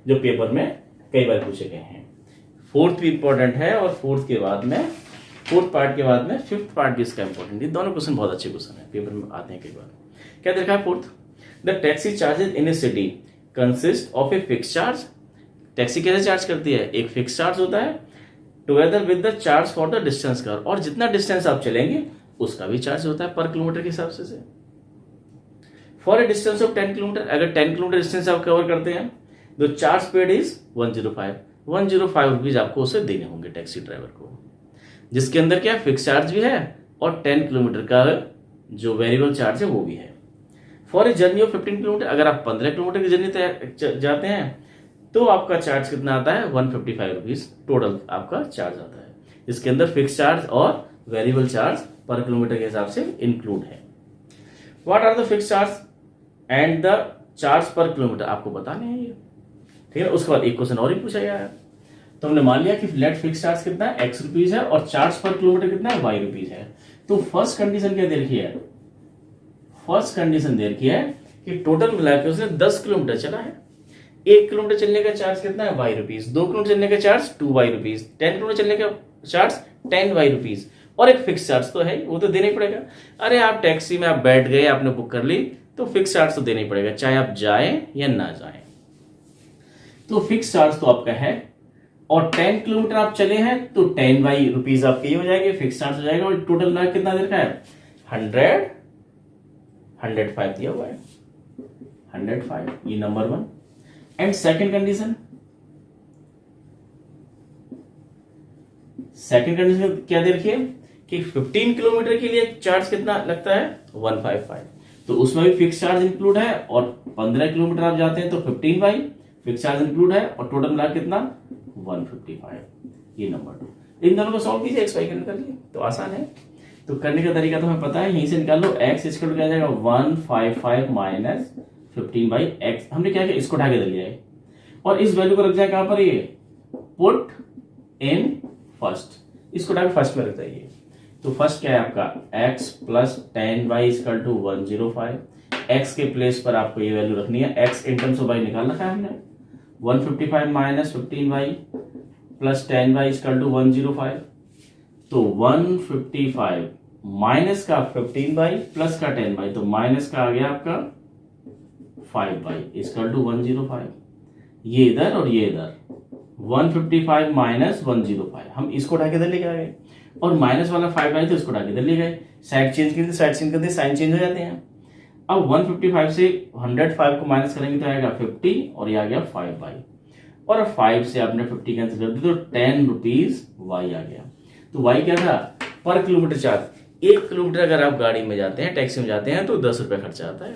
जो पेपर में कई बार पूछे गए हैं। फोर्थ भी इंपॉर्टेंट है, और फोर्थ पार्ट के बाद में फिफ्थ पार्ट भी इसका इंपॉर्टेंट। ये दोनों क्वेश्चन बहुत अच्छे क्वेश्चन है, पेपर में आते हैं कई बार। क्या देखा है fourth, the taxi charges in A city consist of a fix charge. Taxi कैसे चार्ज करती है, एक फिक्स चार्ज होता है, together with the charge for the distance cover, और जितना डिस्टेंस आप चलेंगे उसका भी चार्ज होता है पर किलोमीटर के हिसाब से। For a distance of 10 kilometre, अगर 10 किलोमीटर डिस्टेंस आप कवर करते हैं, the charge paid is 105 rupees आपको उसे देने होंगे टैक्सी ड्राइवर को, जिसके अंदर क्या फिक्स चार्ज भी है और 10 किलोमीटर का जो वेरिएबल चार्ज है वो भी है। For a journey of 15 kilometre, अगर आप 15 किलोमीटर की जर्नी जाते हैं तो आपका चार्ज कितना आता है 155 रुपीज टोटल आपका चार्ज आता है, जिसके अंदर फिक्स चार्ज और वेरिएबल चार्ज पर किलोमीटर के हिसाब से इंक्लूड है। What are the fix charge and the charge per kilometre, आपको बताने हैं ये, ठीक है। उसके बाद एक क्वेश्चन और ही पूछा गया है। तो हमने मान लिया कि नेट फिक्स चार्ज कितना है, एक्स रुपीज है, और चार्ज पर किलोमीटर कितना है, वाई रुपीज है। तो फर्स्ट कंडीशन क्या दे रखी है, फर्स्ट कंडीशन दे रखी है कि टोटल मिलाकर उसने 10 किलोमीटर चला है। 1 किलोमीटर चलने का चार्ज कितना है, वाई रुपीज। 2 किलोमीटर चलने का चार्ज 2 वाई रुपीज। 10 किलोमीटर चलने का चार्ज 10 वाई रुपीज। और एक फिक्स चार्ज तो है, वो तो देना ही पड़ेगा। अरे आप टैक्सी में आप बैठ गए, आपने बुक कर ली, तो फिक्स चार्ज तो देना ही पड़ेगा, चाहे आप जाए या ना जाए। तो फिक्स चार्ज तो आपका है, और 10 किलोमीटर आप चले हैं तो 10 वाई रुपीज आपके ये हो जाएंगे, फिक्स चार्ज हो जाएगा। और टोटल ना कितना देर का है, 105 दिया हुआ है, 105, ये नंबर 1। एंड सेकेंड कंडीशन क्या दे रखिए कि 15 किलोमीटर के लिए चार्ज कितना लगता है, 155। तो उसमें भी फिक्स चार्ज इंक्लूड है, और 15 किलोमीटर आप जाते हैं तो 15 वाई फिक्स चार्ज इंक्लूड है, और टोटल मिला कितना 155, ये नंबर 2। इन दोनों को सॉल्व कीजिए, एक्स वाई कर लिए, तो आसान है। तो करने का तरीका तो हमें पता है, यहीं से निकाल लो। एक्स इसको क्या जाएगा, 155 माइनस 15 बाई एक्स। हमने क्या किया, इसको उठा के दे लिया है, और इस वैल्यू को रख जाए कहां पर, ये पुट इन फर्स्ट, इसको उठा के फर्स्ट में रख जाइए। तो फर्स्ट क्या है आपका, x plus 10y equal to 105। x के प्लेस पर आपको ये वैल्यू रखनी है, x in terms of y निकाल रखा है हमने। 155 minus 15y plus 10y equal to 105। तो 155 माइनस का 15y प्लस का 10y, तो माइनस का आ गया आपका 5y इक्वल टू 105। ये इधर और ये इधर, 155 माइनस 105, हम इसको उठा के इधर लेके आ गए, और माइनस वाला 5 आई तो इसको उठा के इधर ले गए। साइड चेंज की साइड चेंज करते साइन चेंज हो जाते हैं। अब 155 से 105 को माइनस करेंगे तो आएगा 50, और ये आ गया 5y, और 5 से आपने 50 कैंसिल कर दिया तो 10 रुपीज वाई आ गया। तो वाई क्या था, पर किलोमीटर चार्ज। 1 किलोमीटर अगर आप गाड़ी में जाते हैं, टैक्सी में जाते हैं, तो 10 रुपये खर्चा आता है।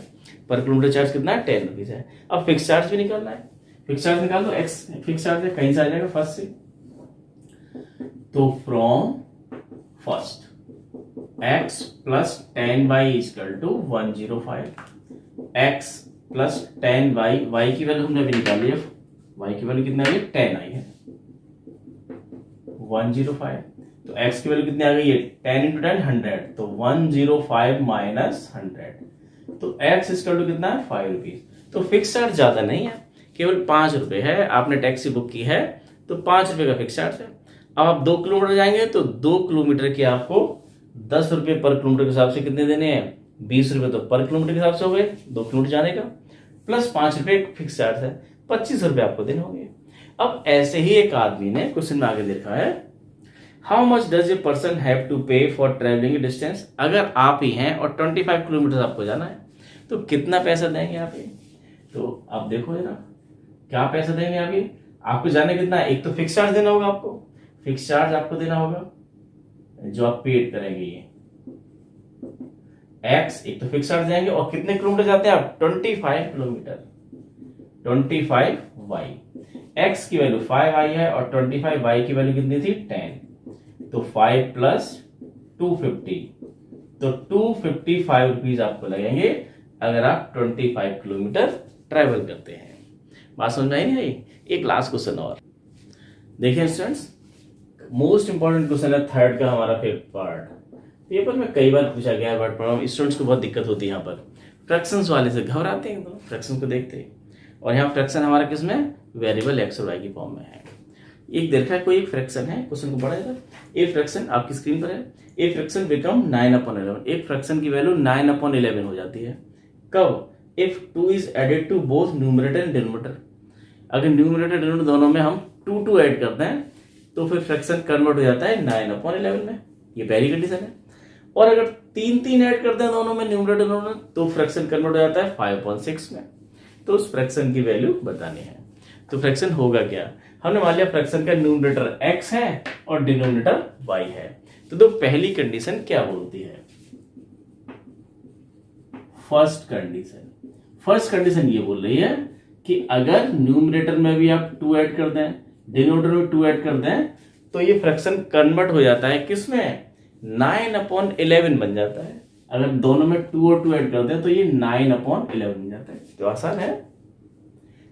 पर किलोमीटर चार्ज कितना है, 10 रुपीज है। अब फिक्स चार्ज भी निकालना है, फिक्स चार्ज निकाल दो। एक्स फिक्स चार्ज है, कहीं से आ जाएगा फर्स्ट से, तो from first x plus 10y equal to 105, x plus 10y, y की वैल्यू हमने अभी निकाली है, y की वैल्यू कितनी आ गई, 10 आई है, 105। तो x की वैल्यू कितनी आ गई है, 10 इंटू 10 100, तो 105 माइनस 100, तो x इक्वल टू कितना है, 5 रुपीज। तो फिक्स चार्ज ज्यादा नहीं है, केवल 5 रुपए है। आपने टैक्सी बुक की है तो 5 रुपए का फिक्स चार्ज है। अब आप 2 किलोमीटर जाएंगे तो 2 किलोमीटर के आपको 10 रुपए पर किलोमीटर के हिसाब से कितने देने हैं, 20 रुपए तो पर किलोमीटर के हिसाब से हो गए 2 किलोमीटर जाने का, प्लस 5 रुपए फिक्स चार्ज है, 25 रुपए आपको देने होंगे। अब ऐसे ही एक आदमी ने क्वेश्चन में आगे देखा है, how much does a person have to pay for travelling distance. अगर आप ही हैं और 25 किलोमीटर आपको जाना है तो कितना पैसा देंगे आप ये। तो आप देखो जरा क्या पैसा देंगे आप ये, आपको जाने कितना है, एक तो फिक्स चार्ज देना होगा आपको, फिक्स चार्ज आपको देना होगा जो आप पेड करेंगे, ये x एक तो फिक्स चार्ज देंगे, और कितने किलोमीटर जाते हैं आप, 25 किलोमीटर, 25 y, x की वैल्यू 5 आई है और 25 y की वैल्यू कितनी थी 10, तो 5 प्लस 250, तो 255 रुपीज आपको लगेंगे अगर आप 25 किलोमीटर ट्रेवल करते हैं। बात समझ में आई नहीं आई। एक लास्ट क्वेश्चन और देखिए स्टूडेंट्स, मोस्ट इंपॉर्टेंट क्वेश्चन है थर्ड का हमारा फिफ्थ पार्ट। पेपर में कई बार पूछा गया है, बट स्टूडेंट्स को बहुत दिक्कत होती है यहाँ पर, फ्रैक्शंस वाले से घबराते हैं, तो फ्रैक्शन को देखते हैं। और यहाँ फ्रैक्शन हमारा किसमें, वेरिएबल एक्स और वाई की फॉर्म में है। एक देखा है कोई एक फ्रैक्शन है, क्वेश्चन को पढ़ा जाता, ए फ्रैक्शन आपकी स्क्रीन पर है, ए फ्रैक्शन बिकम 9/11, एक फ्रैक्शन की वैल्यू 9/11 हो जाती है। कब, if 2 is added to both numerator and denominator. अगर न्यूमरेटर डिनोमिनेटर दोनों में हम 2 ऐड करते हैं तो फिर फ्रैक्शन कन्वर्ट हो जाता है 9/11 में, ये पहली कंडीशन है। और अगर 3 ऐड करते हैं दोनों में न्यूमरेटर डिनोमिनेटर तो फ्रैक्शन कन्वर्ट हो जाता है 5/6 में। तो उस फ्रैक्शन की वैल्यू बतानी है। तो फ्रैक्शन होगा क्या, हमने मान लिया फ्रैक्शन का न्यूमरेटर x है और डिनोमिनेटर y है। तो पहली कंडीशन क्या बोलती है, फर्स्ट कंडीशन ये बोल रही है कि अगर न्यूमरेटर में भी आप 2 ऐड कर दें, डिनोमिनेटर में 2 ऐड कर दें, तो ये फ्रैक्शन कन्वर्ट हो जाता है किसमें, 9/11 बन जाता है। अगर दोनों में 2 और 2 ऐड करते हैं तो ये 9/11 बन जाता है। तो आसान है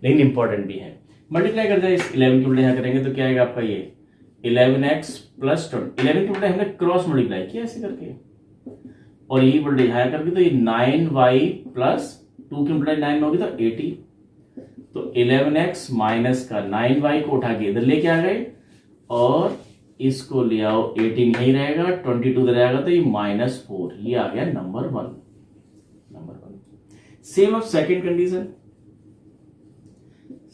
लेकिन इंपॉर्टेंट भी है। मल्टीप्लाई करते हैं, इस 11 की उल्टे यहाँ करेंगे तो क्या आएगा आपका ये 11x प्लस 11 की उल्टे हमने क्रॉस मल्टीप्लाई किया ऐसे करके, और ये उल्टे यहाँ करके तो ये 9y प्लस 2 की उल्टाई 9 होगी तो 80। तो 11x माइनस का 9y को उठा के इधर लेके आ गए और इसको ले आओ, 18 यही रहेगा, 22 इधर आएगा तो ये -4, ये आ गया नंबर 1। सेम अब सेकंड कंडीशन।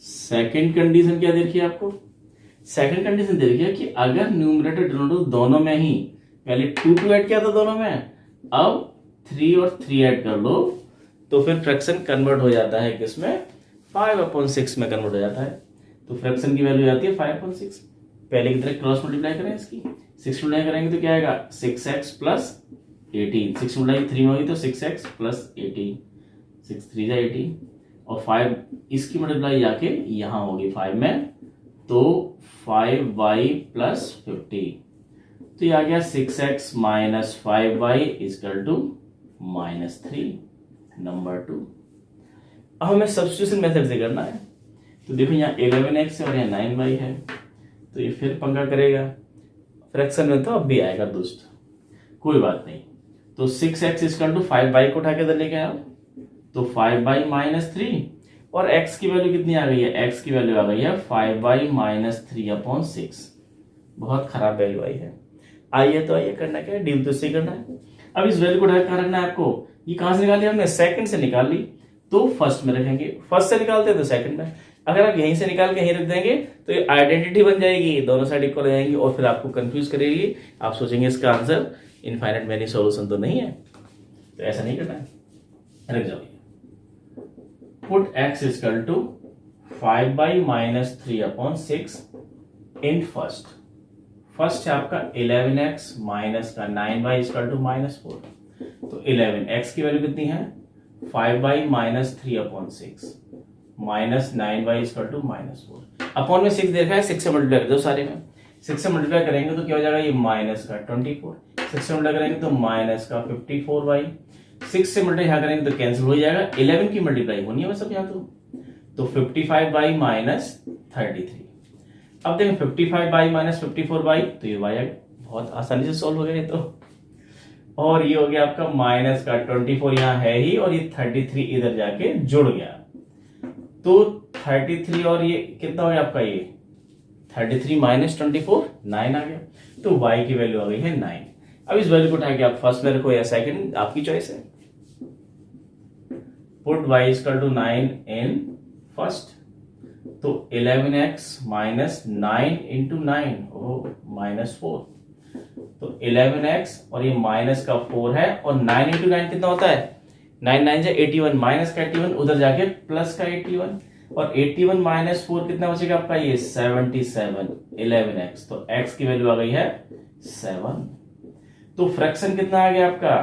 सेकंड कंडीशन क्या देखिए आपको, सेकंड कंडीशन देखिए कि अगर न्यूमरेटर डिनोमिनेटर दोनों में ही पहले 2 ऐड किया था दोनों में, अब 3 और 3 ऐड कर लो तो फिर फ्रैक्शन कन्वर्ट हो जाता है किसमें, 5/6 में कन्वर्ट हो जाता है। तो फ्रैक्शन की वैल्यू आती है 5/6। पहले की तरह क्रॉस मल्टीप्लाई करें इसकी, 6 मल्टीप्लाई करेंगे तो क्या आएगा 6x प्लस 18, 6 मल्टीप्लाई 3 में होगी तो 6x प्लस 18, 6 3 जा 18, और 5 इसकी मल्टीप्लाई जाके यहाँ होगी 5 में तो 5y प्लस 50, तो ये आ गया 6x minus 5y equal to -3, number 2। अब हमें सब्स्टिट्यूशन मेथड से करना है। तो देखो यहाँ 11x है और यहाँ 9y है, तो ये फिर पंगा करेगा, फ्रैक्शन में तो अब भी आएगा दुष्ट, कोई बात नहीं। तो 6x इक्वल टू 5y को उठा के इधर लेके आओ तो 5y माइनस 3, और x की वैल्यू कितनी आ गई है, x की वैल्यू आ गई है 5y माइनस 3/6। बहुत खराब वैल्यू आई है। आइए तो आइए करना क्या है, डील तो इससे करना है। अब इस वैल्यू को उठा कहाँ रखना है आपको, ये कहां से निकाली हमने, सेकंड से निकाल ली तो फर्स्ट में रखेंगे, फर्स्ट से निकालते हैं तो सेकंड में। अगर आप यहीं से निकाल के यहीं रख देंगे तो ये आइडेंटिटी बन जाएगी, दोनों साइड इक्वल हो जाएंगी और फिर आपको कंफ्यूज करेगी। आप सोचेंगे इसका आंसर इनफाइनाइट मैनी सॉल्यूशन तो नहीं है, तो ऐसा नहीं करना है। रख जाओ, put x equal to 5y minus 3/6 in first. First है आपका 11x माइनस का 9y इक्वल टू -4। तो 11x की वैल्यू कितनी है 5y minus 3/6 minus 9y equal to -4। Upon में 6 देखा है, 6 से मल्टीप्लाई कर दो सारे में, 6 से मल्टीप्लाई करेंगे तो क्या हो जाएगा ये माइनस का 24, 6 से मल्टीप्लाई करेंगे तो माइनस का 54y, 6 से मल्टीप्लाई करेंगे तो कैंसिल हो जाएगा, 11 की मल्टीप्लाई होनी है बस अब यहाँ तो 55y माइनस 33। अब देखें 55y माइनस 54y तो ये y बहुत आसानी से सॉल्व हो गया ये तो, और ये हो गया आपका माइनस का 24 यहाँ है ही, और ये 33 इधर जाके जुड़ गया तो 33 और ये कितना हो गया आपका ये 33 माइनस 24 9 आ गया, तो y की वैल्यू आ गई है 9। अब इस वैल्यू को उठा के आप फर्स्ट में रखो या सेकंड, आपकी चॉइस है। Put y equal to 9 in first, तो 11x माइनस 9 इंटू 9 -4, तो 11x और ये माइनस का 4 है, और 9 इंटू 9 कितना होता है 9 9 से 81, माइनस का 81 उधर जाके प्लस का 81, और 81 माइनस 4 कितना बचेगा आपका ये 77, 11x, तो x की वैल्यू आ गई है 7। तो फ्रैक्शन कितना आ गया आपका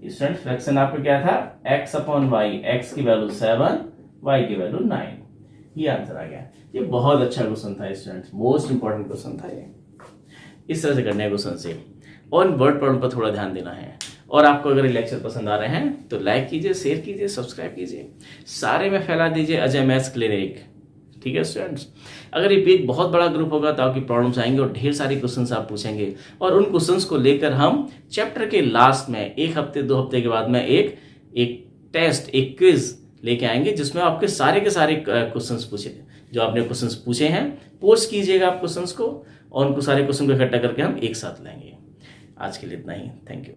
स्टूडेंट, फ्रैक्शन आपका क्या था x/y, x की वैल्यू 7, y की वैल्यू 9, ये आंसर आ गया। ये बहुत अच्छा क्वेश्चन था स्टूडेंट्स, मोस्ट इंपॉर्टेंट क्वेश्चन था ये। इस तरह से करने क्वेश्चन से और वर्ड प्रॉब्लम पर थोड़ा ध्यान देना है। और आपको अगर ये लेक्चर पसंद आ रहे हैं तो लाइक कीजिए, शेयर कीजिए, सब्सक्राइब कीजिए, सारे में फैला दीजिए अजय मैथ्स क्लिनिक। ठीक है स्टूडेंट्स, अगर ये पेज बहुत बड़ा ग्रुप होगा तो आपकी प्रॉब्लम्स आएंगे और ढेर सारी क्वेश्चंस आप पूछेंगे, और उन क्वेश्चंस को लेकर हम चैप्टर के लास्ट में 1 हफ्ते 2 हफ्ते के बाद में एक टेस्ट, एक क्विज लेके आएंगे जिसमें आपके सारे के सारे क्वेश्चंस पूछे, जो आपने क्वेश्चंस पूछे हैं पोस्ट कीजिएगा आप क्वेश्चंस को, और उनको सारे क्वेश्चन को इकट्ठा करके हम एक साथ लेंगे। आज के लिए इतना ही, थैंक यू।